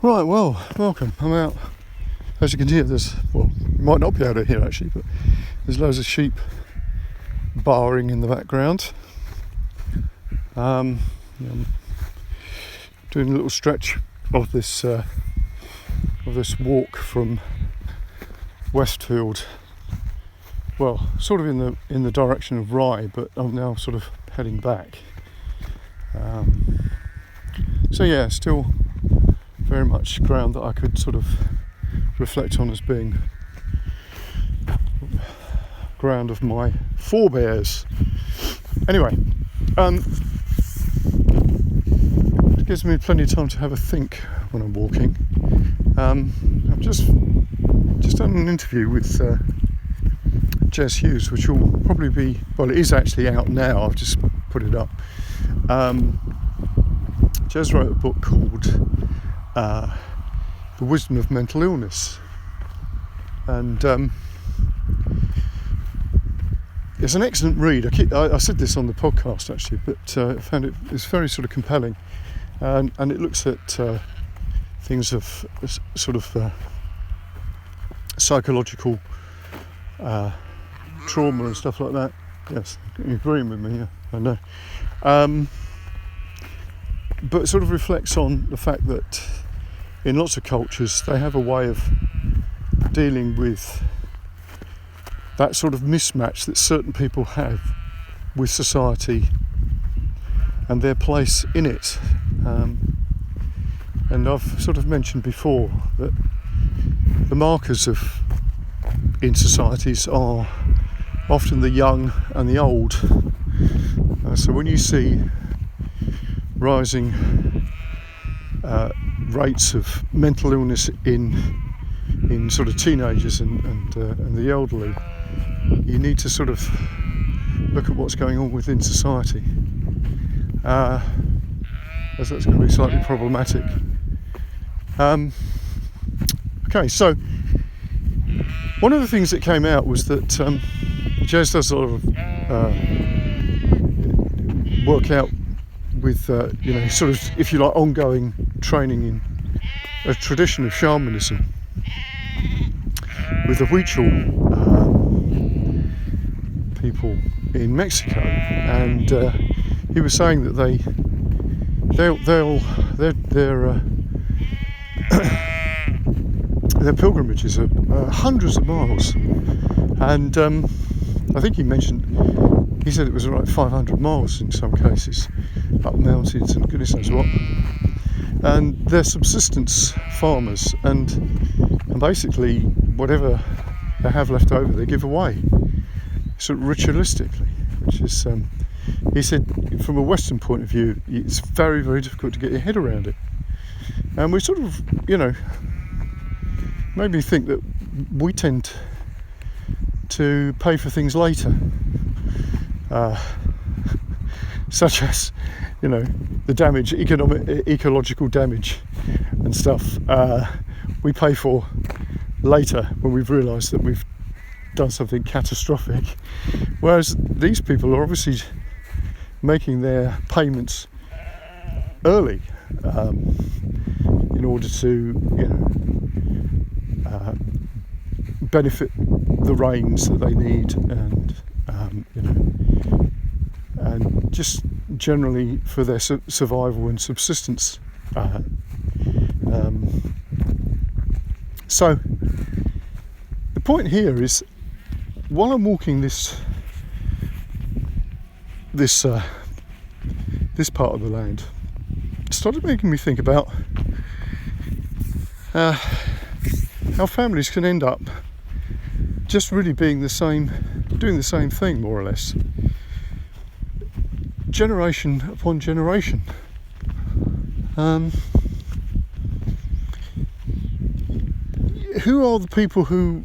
Right, well, welcome. I'm out. As you can hear, you might not be able to hear actually, but there's loads of sheep baaing in the background. I'm doing a little stretch of this walk from Westfield. Well, sort of in the direction of Rye, but I'm now sort of heading back. So yeah, still very much ground that I could sort of reflect on as being ground of my forebears. Anyway, it gives me plenty of time to have a think when I'm walking. I've just done an interview with Jez Hughes, which will probably be, well, it is actually out now. I've just put it up. Jez wrote a book called The Wisdom of Mental Illness, and it's an excellent read. I said this on the podcast actually, but I found it's very sort of compelling, and it looks at things of sort of psychological trauma and stuff like that. Yes, you're agreeing with me, yeah, I know. But sort of reflects on the fact that in lots of cultures they have a way of dealing with that sort of mismatch that certain people have with society and their place in it. And I've sort of mentioned before that the markers in societies are often the young and the old. So when you see rising rates of mental illness in sort of teenagers and the elderly, you need to sort of look at what's going on within society, as that's going to be slightly problematic. Okay, so one of the things that came out was that Jez does a lot of work out with sort of, if you like, ongoing training in a tradition of shamanism with the Huichol people in Mexico, and he was saying that their pilgrimages are hundreds of miles, and I think he said it was like 500 miles in some cases, up mountains and goodness knows what. And they're subsistence farmers, and basically whatever they have left over they give away, sort of ritualistically, which is, he said, from a Western point of view, it's very, very difficult to get your head around it. And we sort of, made me think that we tend to pay for things later, such as, the damage, ecological damage and stuff, we pay for later when we've realised that we've done something catastrophic, whereas these people are obviously making their payments early, in order to benefit the rains that they need, and and just generally for their survival and subsistence. So the point here is, while I'm walking this part of the land, it started making me think about how families can end up just really being doing the same thing, more or less, generation upon generation. Who are the people who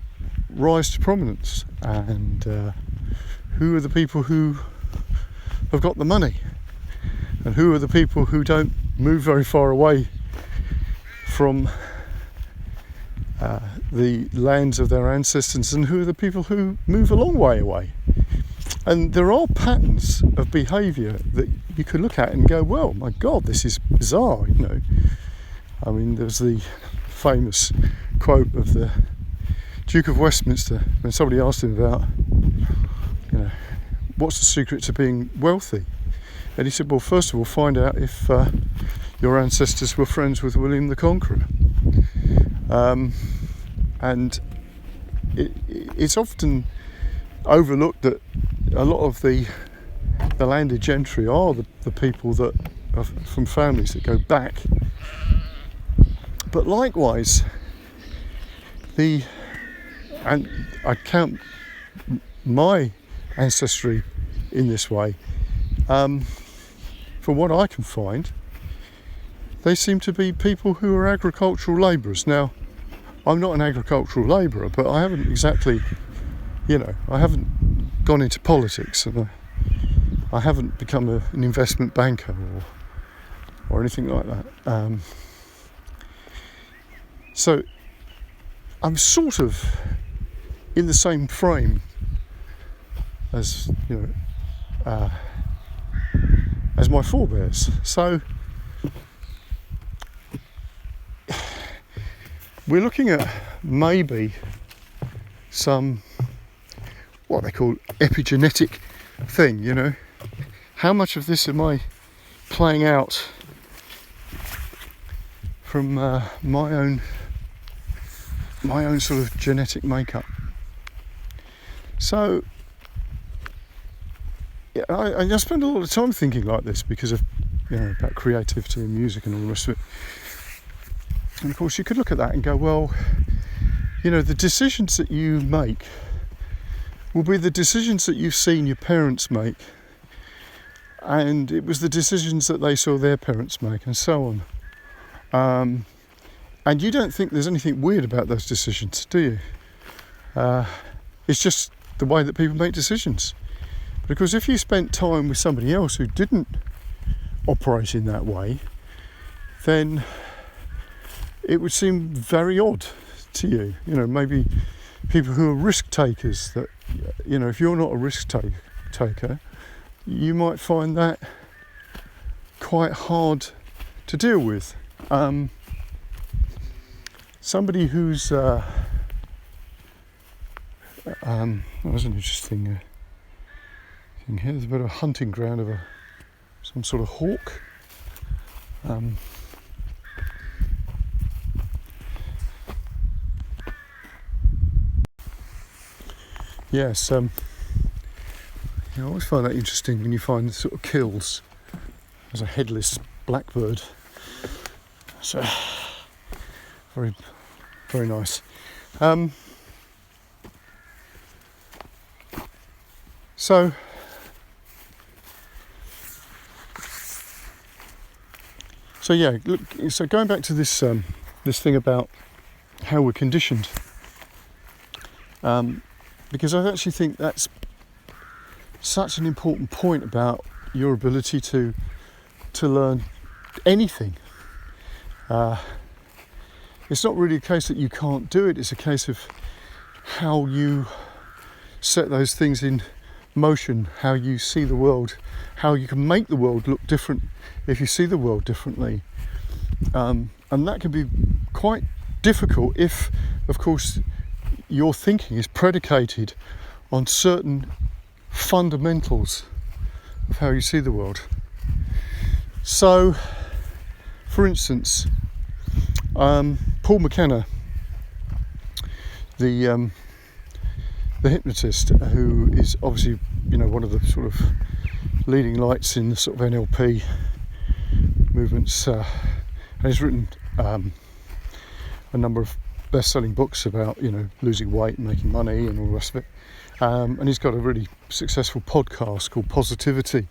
rise to prominence, and who are the people who have got the money, and who are the people who don't move very far away from the lands of their ancestors, and who are the people who move a long way away? And there are patterns of behaviour that you could look at and go, well, my God, this is bizarre, I mean, there's the famous quote of the Duke of Westminster when somebody asked him about, what's the secret to being wealthy? And he said, well, first of all, find out if your ancestors were friends with William the Conqueror. And it's often overlooked that a lot of the landed gentry are the people that are from families that go back. But likewise, and I count my ancestry in this way, from what I can find, they seem to be people who are agricultural labourers. Now, I'm not an agricultural labourer, but I haven't exactly, I haven't gone into politics, and I haven't become an investment banker or anything like that. So I'm sort of in the same frame as as my forebears. So we're looking at maybe some what they call epigenetic thing, How much of this am I playing out from my own sort of genetic makeup? So I spend a lot of time thinking like this because of about creativity and music and all the rest of it. And of course you could look at that and go, well, the decisions that you make will be the decisions that you've seen your parents make, and it was the decisions that they saw their parents make, and so on. And you don't think there's anything weird about those decisions, do you? It's just the way that people make decisions. Because if you spent time with somebody else who didn't operate in that way, then it would seem very odd to you. Maybe people who are risk takers, that, if you're not a risk taker, you might find that quite hard to deal with. Somebody who's that was an interesting thing here. There's a bit of a hunting ground of some sort of hawk. Yes, I always find that interesting when you find sort of kills. There's a headless blackbird. So very, very nice. So yeah, look. So going back to this this thing about how we're conditioned, because I actually think that's such an important point about your ability to learn anything. It's not really a case that you can't do it. It's a case of how you set those things in motion, how you see the world, how you can make the world look different if you see the world differently. And that can be quite difficult if, of course, your thinking is predicated on certain fundamentals of how you see the world. So, for instance, Paul McKenna, the hypnotist, who is obviously one of the sort of leading lights in the sort of NLP movements, and he's written a number of best-selling books about losing weight and making money and all the rest of it, and he's got a really successful podcast called Positivity.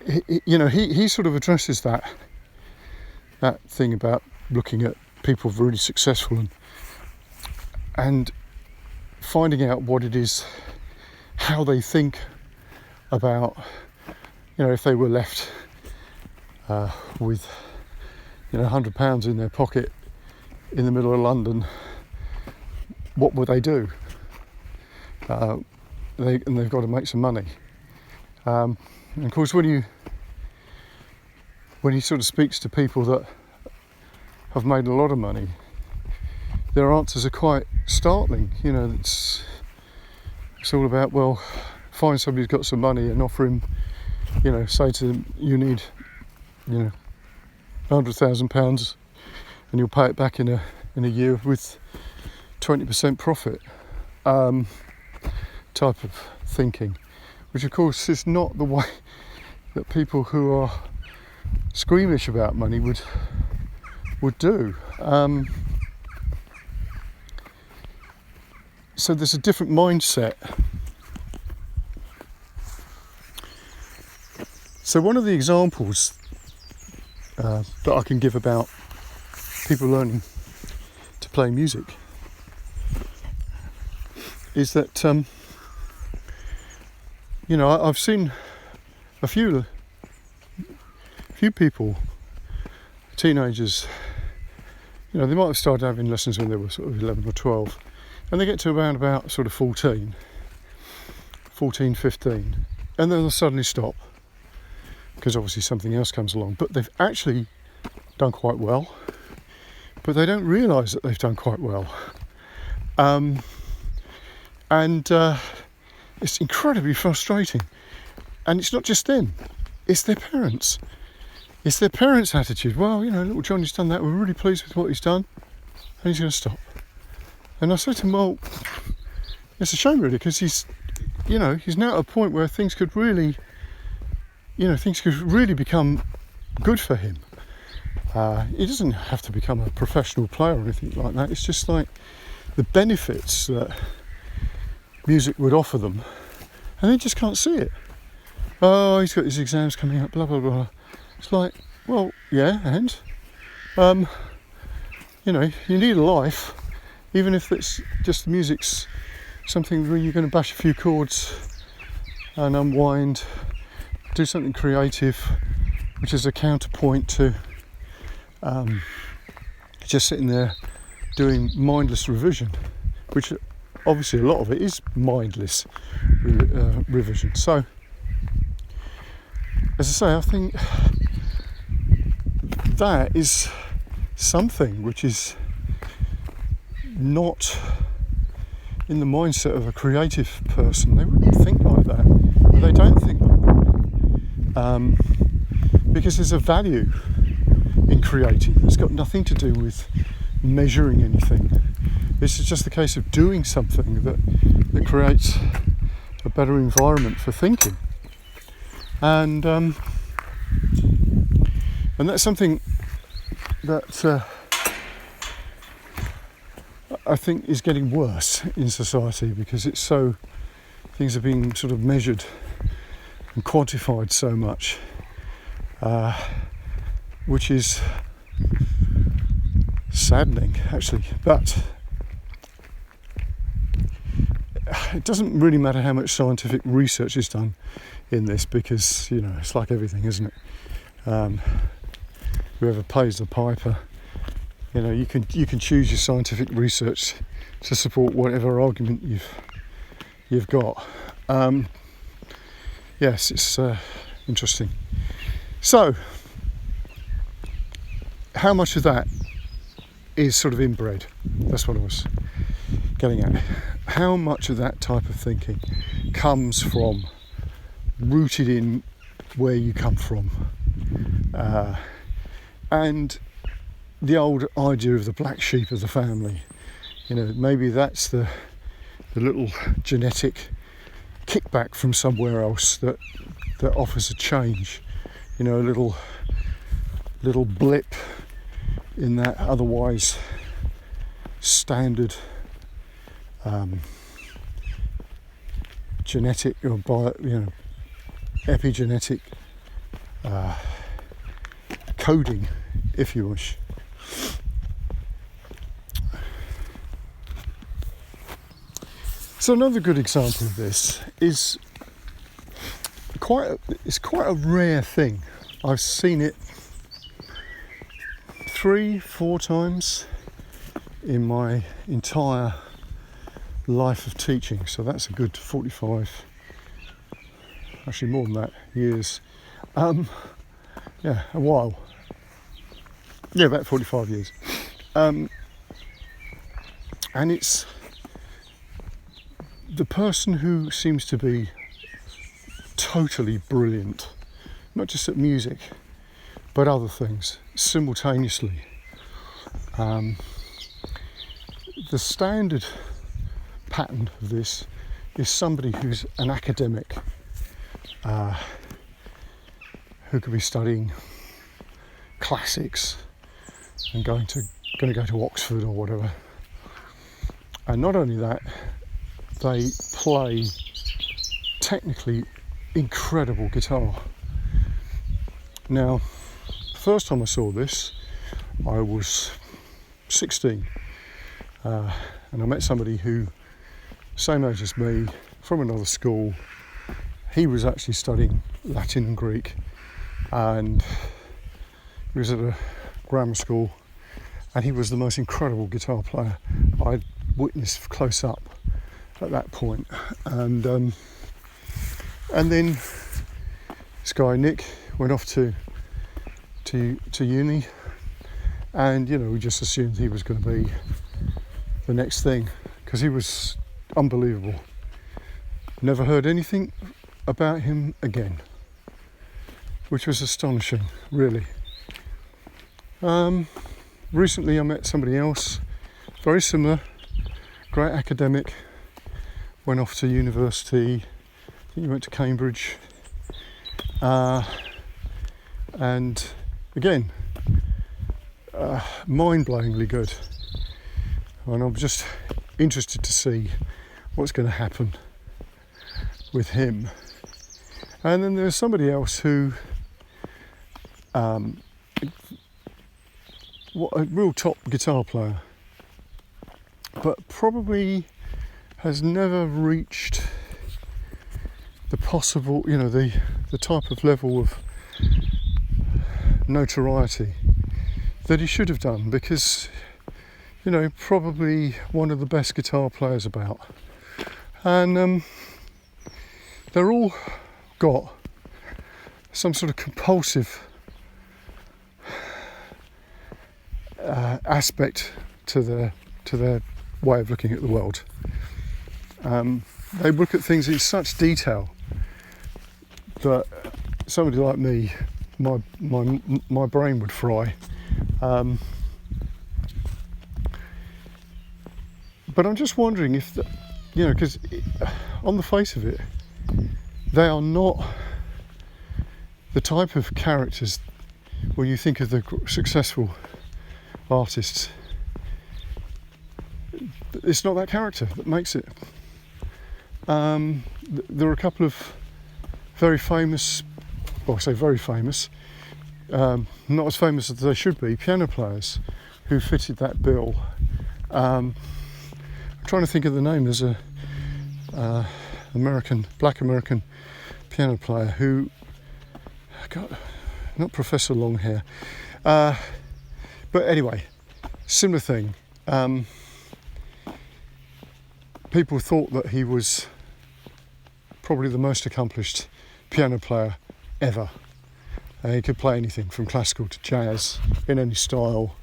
He sort of addresses that thing about looking at people really successful and finding out what it is, how they think about, if they were left with £100 in their pocket in the middle of London, what would they do? And they've got to make some money. And of course, when when he sort of speaks to people that have made a lot of money, their answers are quite startling. You know, it's all about, well, find somebody who's got some money and offer him, you know, say to them, you need, you know, £100,000 and you'll pay it back in a year with 20% profit, type of thinking, which of course is not the way that people who are squeamish about money would do. So there's a different mindset. So one of the examples that I can give about people learning to play music is that, you know, I've seen a few people, teenagers, you know, they might have started having lessons when they were sort of 11 or 12, and they get to around about sort of 14, 15, and then they'll suddenly stop, because obviously something else comes along. But they've actually done quite well, but they don't realise that they've done quite well. And it's incredibly frustrating. And it's not just them, it's their parents. It's their parents' attitude. Well, you know, little Johnny's done that, we're really pleased with what he's done, and he's going to stop. And I said to him, well, it's a shame really, because he's now at a point where things could really become good for him. He doesn't have to become a professional player or anything like that. It's just like the benefits that music would offer them, and they just can't see it. Oh, he's got his exams coming up, blah blah blah. It's like, well, yeah, and you know, you need a life, even if it's just the music's something where you're going to bash a few chords and unwind, do something creative, which is a counterpoint to just sitting there doing mindless revision, which obviously a lot of it is mindless revision. So, as I say, I think that is something which is not in the mindset of a creative person. They wouldn't think like that. They don't think like that. Because there's a value in creating that's got nothing to do with measuring anything. This is just a case of doing something that creates a better environment for thinking. And that's something that I think is getting worse in society, because it's so, things are being sort of measured and quantified so much, which is saddening actually. But it doesn't really matter how much scientific research is done in this, because, you know, it's like everything, isn't it? Whoever pays the piper, you know, you can choose your scientific research to support whatever argument you've got. Yes, it's interesting. So, how much of that is sort of inbred? That's what I was getting at. How much of that type of thinking comes from, rooted in where you come from, and the old idea of the black sheep of the family. You know, maybe that's the little genetic kickback from somewhere else that offers a change. You know, a little blip in that otherwise standard genetic or epigenetic coding, if you wish. So another good example of this is quite a rare thing. I've seen it 3-4 times in my entire life of teaching, so that's a good 45, actually more than that, years. yeah, a while. Yeah, about 45 years. And it's the person who seems to be totally brilliant, not just at music, but other things simultaneously. The standard pattern of this is somebody who's an academic, who could be studying classics and going to go to Oxford or whatever. And not only that, they play technically incredible guitar. Now, the first time I saw this, I was 16, and I met somebody who, same age as me, from another school. He was actually studying Latin and Greek, and he was at a grammar school, and he was the most incredible guitar player I'd witnessed close up at that point. And then this guy Nick went off to uni, and we just assumed he was going to be the next thing, because he was unbelievable. Never heard anything about him again, which was astonishing, really. Recently I met somebody else, very similar, great academic, went off to university, I think he went to Cambridge, and again, mind-blowingly good. And I'm just interested to see what's going to happen with him. And then there's somebody else who, a real top guitar player, but probably has never reached the possible, the type of level of notoriety that he should have done, because probably one of the best guitar players about. And they're all got some sort of compulsive aspect to their way of looking at the world. They look at things in such detail that somebody like me, my brain would fry. But I'm just wondering if, because on the face of it, they are not the type of characters when you think of the successful artists. It's not that character that makes it. There are a couple of very famous, well, I say very famous, not as famous as they should be, piano players who fitted that bill. I'm trying to think of the name. There's a black American piano player who, not Professor Longhair, but anyway, similar thing. People thought that he was probably the most accomplished piano player ever. He could play anything from classical to jazz in any style.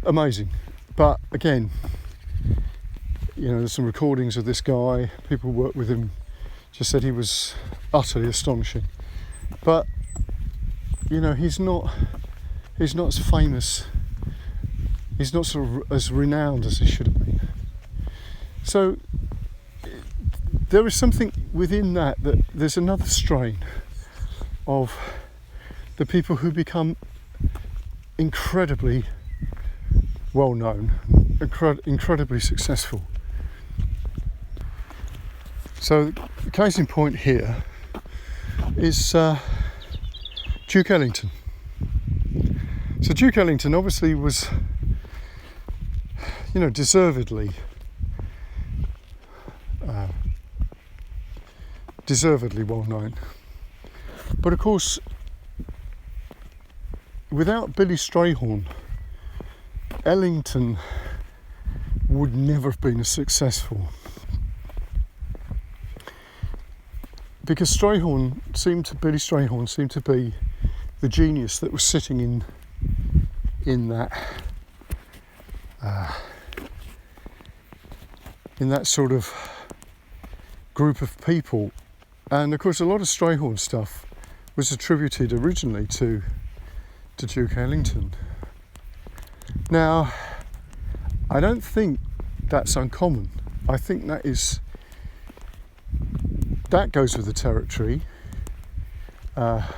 Amazing. But again, there's some recordings of this guy. People who worked with him just said he was utterly astonishing. But he's not as famous. He's not sort of as renowned as he should have been. So there is something within that there's another strain of the people who become incredibly well known, incredibly successful. So the case in point here is Duke Ellington. So Duke Ellington obviously was, deservedly well known. But of course, without Billy Strayhorn, Ellington would never have been as successful. Because Billy Strayhorn seemed to be the genius that was sitting in that sort of group of people. And of course a lot of Strayhorn stuff was attributed originally to Duke Ellington. Now, I don't think that's uncommon. I think that goes with the territory of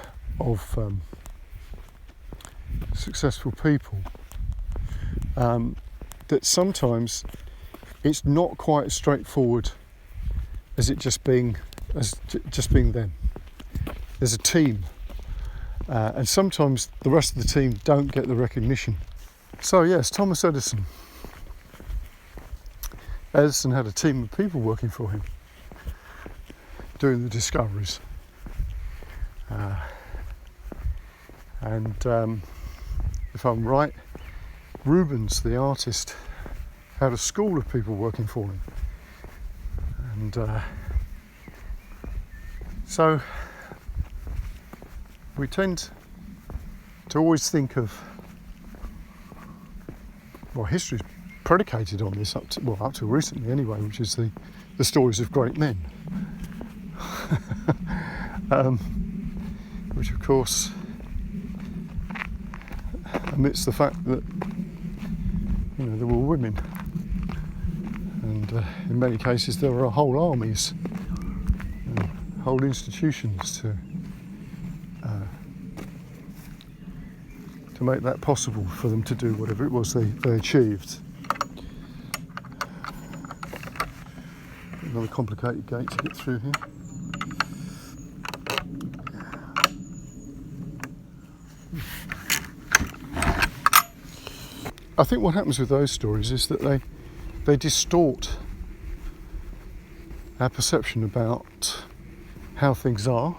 successful people, that sometimes it's not quite as straightforward as it just being them. There's a team, and sometimes the rest of the team don't get the recognition. So yes, Thomas Edison. Edison had a team of people working for him, doing the discoveries. And if I'm right, Rubens, the artist, had a school of people working for him. And so we tend to always think of, well, history's predicated on this up till recently anyway, which is the stories of great men. Which of course, amidst the fact that there were women, and in many cases there were whole armies, whole institutions to make that possible for them to do whatever it was they achieved. Another complicated gate to get through here. I think what happens with those stories is that they distort our perception about how things are.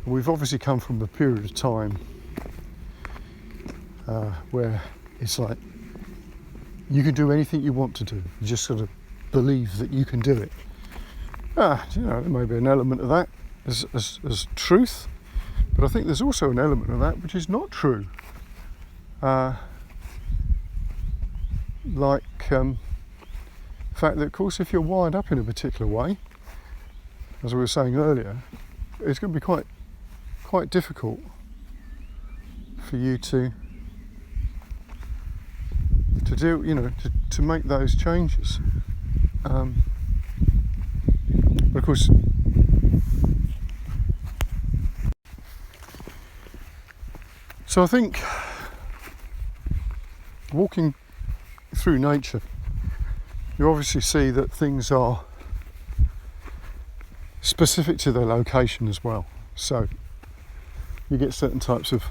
We've obviously come from a period of time where it's like you can do anything you want to do. You just sort of believe that you can do it. There may be an element of that as truth, but I think there's also an element of that which is not true. The fact that, of course, if you're wired up in a particular way, as we were saying earlier, it's going to be quite difficult for you to do, to make those changes. But of course, so I think walking through nature, you obviously see that things are specific to their location as well. So you get certain types of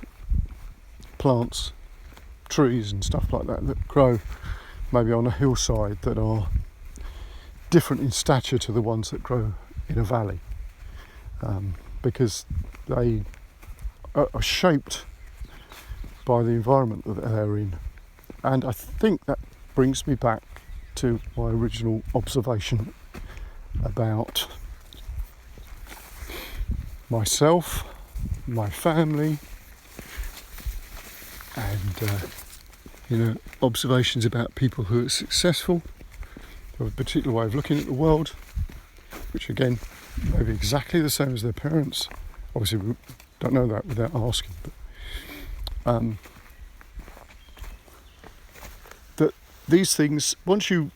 plants, trees and stuff like that grow maybe on a hillside that are different in stature to the ones that grow in a valley, because they are shaped by the environment that they're in. And I think that brings me back to my original observation about myself, my family, and observations about people who are successful, have a particular way of looking at the world, which again may be exactly the same as their parents. Obviously we don't know that without asking, but that these things, once you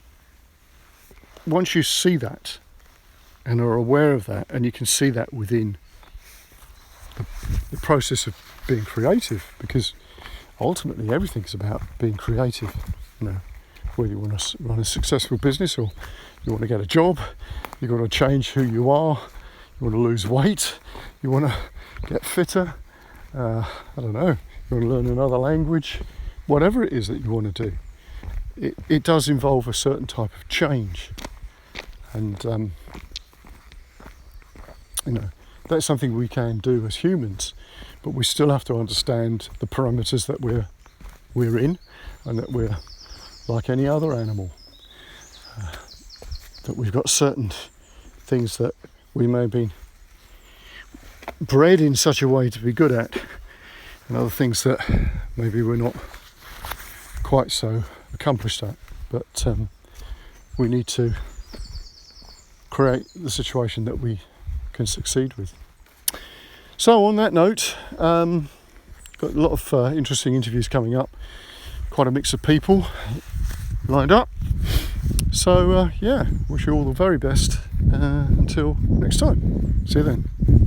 see that and are aware of that, and you can see that within the process of being creative, because ultimately everything is about being creative. Whether you want to run a successful business or you want to get a job, you've got to change who you are, you want to lose weight, you want to get fitter, I don't know, you want to learn another language, whatever it is that you want to do, it does involve a certain type of change. And that's something we can do as humans, but we still have to understand the parameters that we're in, and that we're like any other animal, that we've got certain things that we may be bred in such a way to be good at, and other things that maybe we're not quite so accomplished at. But we need to create the situation that we can succeed with. So on that note, got a lot of interesting interviews coming up, quite a mix of people lined up. So yeah, wish you all the very best until next time. See you then.